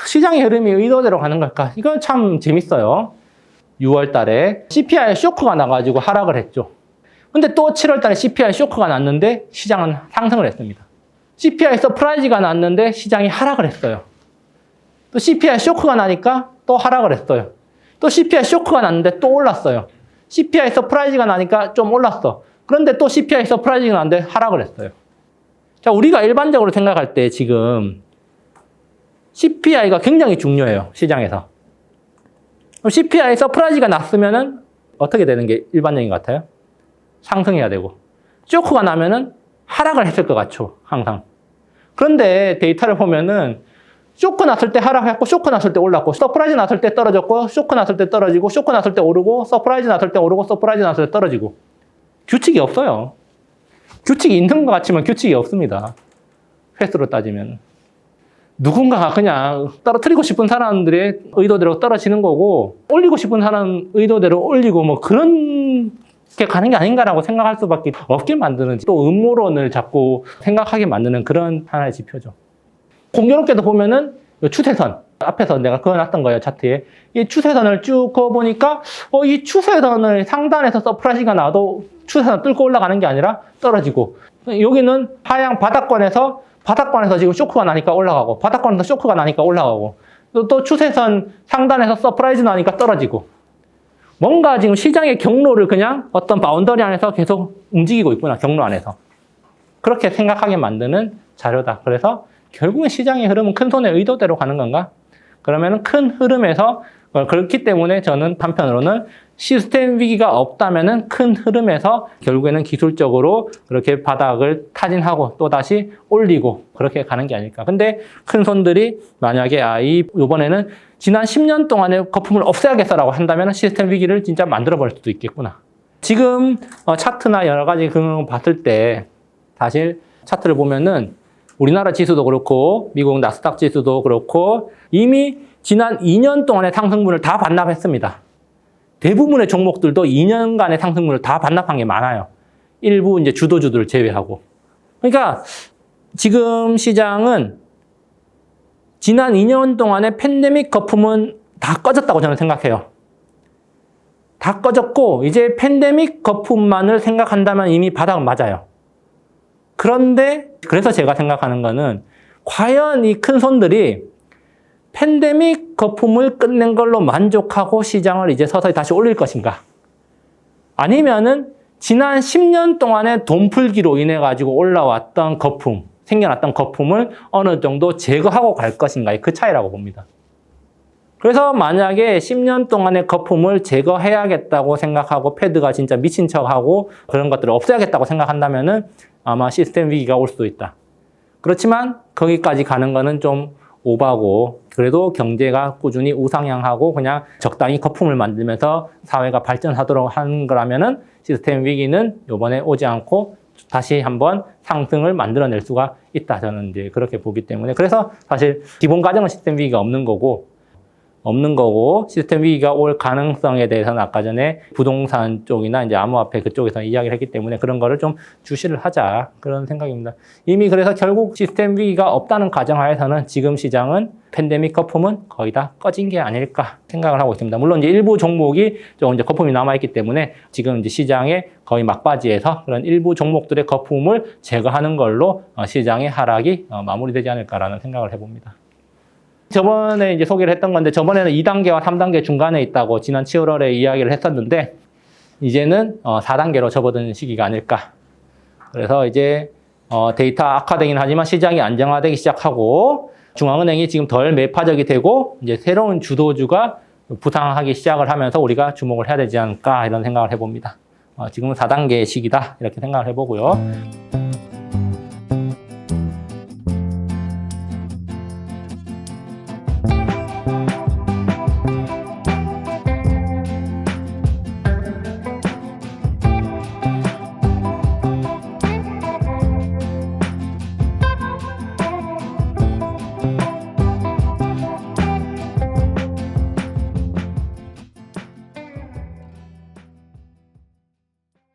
시장의 흐름이 의도대로 가는 걸까? 이건 참 재밌어요. 6월 달에 CPI 쇼크가 나가지고 하락을 했죠. 근데 또 7월 달에 CPI 쇼크가 났는데 시장은 상승을 했습니다. CPI 서프라이즈가 났는데 시장이 하락을 했어요. 또 CPI 쇼크가 나니까 또 하락을 했어요. 또 CPI 쇼크가 났는데 또 올랐어요. CPI 서프라이즈가 나니까 좀 올랐어. 그런데 또 CPI 서프라이즈가 났는데 하락을 했어요. 자, 우리가 일반적으로 생각할 때 지금 CPI가 굉장히 중요해요. 시장에서. 그럼 CPI 서프라이즈가 났으면은 어떻게 되는 게 일반적인 것 같아요? 상승해야 되고. 쇼크가 나면은 하락을 했을 것 같죠. 항상. 그런데 데이터를 보면은 쇼크 났을 때 하락했고, 쇼크 났을 때 올랐고, 서프라이즈 났을 때 떨어졌고, 쇼크 났을 때 떨어지고, 쇼크 났을 때 오르고, 서프라이즈 났을 때 오르고, 서프라이즈 났을 때 떨어지고. 규칙이 없어요. 규칙이 있는 것 같지만 규칙이 없습니다. 횟수로 따지면. 누군가가 그냥 떨어뜨리고 싶은 사람들의 의도대로 떨어지는 거고, 올리고 싶은 사람 의도대로 올리고, 뭐 그런 게 가는 게 아닌가라고 생각할 수밖에 없게 만드는, 또 음모론을 자꾸 생각하게 만드는 그런 하나의 지표죠. 공교롭게도 보면은 추세선, 앞에서 내가 그어놨던 거예요, 차트에. 이 추세선을 쭉 그어보니까 이 추세선을 상단에서 서프라이즈가 나도 추세선 뚫고 올라가는 게 아니라 떨어지고, 여기는 하향 바닥권에서 지금 쇼크가 나니까 올라가고, 바닥권에서 쇼크가 나니까 올라가고, 또 추세선 상단에서 서프라이즈 나니까 떨어지고, 뭔가 지금 시장의 경로를 그냥 어떤 바운더리 안에서 계속 움직이고 있구나, 경로 안에서. 그렇게 생각하게 만드는 자료다. 그래서 결국은 시장의 흐름은 큰 손의 의도대로 가는 건가? 그러면 큰 흐름에서, 그렇기 때문에 저는 한편으로는 시스템 위기가 없다면은 큰 흐름에서 결국에는 기술적으로 그렇게 바닥을 타진하고 또 다시 올리고 그렇게 가는 게 아닐까. 근데 큰 손들이 만약에 이번에는 지난 10년 동안의 거품을 없애야겠어라고 한다면 시스템 위기를 진짜 만들어 버릴 수도 있겠구나. 지금 차트나 여러 가지 그런 거 봤을 때 사실 차트를 보면은 우리나라 지수도 그렇고 미국 나스닥 지수도 그렇고 이미 지난 2년 동안의 상승분을 다 반납했습니다. 대부분의 종목들도 2년간의 상승분을 다 반납한 게 많아요. 일부 이제 주도주들을 제외하고. 그러니까 지금 시장은 지난 2년 동안의 팬데믹 거품은 다 꺼졌다고 저는 생각해요. 다 꺼졌고 이제 팬데믹 거품만을 생각한다면 이미 바닥은 맞아요. 그런데 그래서 제가 생각하는 거는 과연 이 큰 손들이 팬데믹 거품을 끝낸 걸로 만족하고 시장을 이제 서서히 다시 올릴 것인가? 아니면은 지난 10년 동안의 돈풀기로 인해 가지고 올라왔던 거품, 생겨났던 거품을 어느 정도 제거하고 갈 것인가의 그 차이라고 봅니다. 그래서 만약에 10년 동안의 거품을 제거해야겠다고 생각하고 패드가 진짜 미친 척하고 그런 것들을 없애야겠다고 생각한다면은 아마 시스템 위기가 올 수도 있다. 그렇지만 거기까지 가는 거는 좀 오바고 그래도 경제가 꾸준히 우상향하고 그냥 적당히 거품을 만들면서 사회가 발전하도록 하는 거라면은 시스템 위기는 이번에 오지 않고 다시 한번 상승을 만들어낼 수가 있다. 저는 이제 그렇게 보기 때문에. 그래서 사실 기본 가정은 시스템 위기가 없는 거고 시스템 위기가 올 가능성에 대해서는 아까 전에 부동산 쪽이나 이제 암호화폐 그쪽에서 이야기를 했기 때문에 그런 거를 좀 주시를 하자. 그런 생각입니다. 이미 그래서 결국 시스템 위기가 없다는 가정하에서는 지금 시장은 팬데믹 거품은 거의 다 꺼진 게 아닐까 생각을 하고 있습니다. 물론 이제 일부 종목이 좀 이제 거품이 남아있기 때문에 지금 이제 시장의 거의 막바지에서 그런 일부 종목들의 거품을 제거하는 걸로 시장의 하락이 마무리되지 않을까라는 생각을 해봅니다. 저번에 이제 소개를 했던 건데 저번에는 2단계와 3단계 중간에 있다고 지난 7월에 이야기를 했었는데 이제는 4단계로 접어드는 시기가 아닐까. 그래서 이제 데이터 악화되긴 하지만 시장이 안정화되기 시작하고 중앙은행이 지금 덜 매파적이 되고 이제 새로운 주도주가 부상하기 시작을 하면서 우리가 주목을 해야 되지 않을까 이런 생각을 해봅니다. 지금은 4단계의 시기다 이렇게 생각을 해보고요.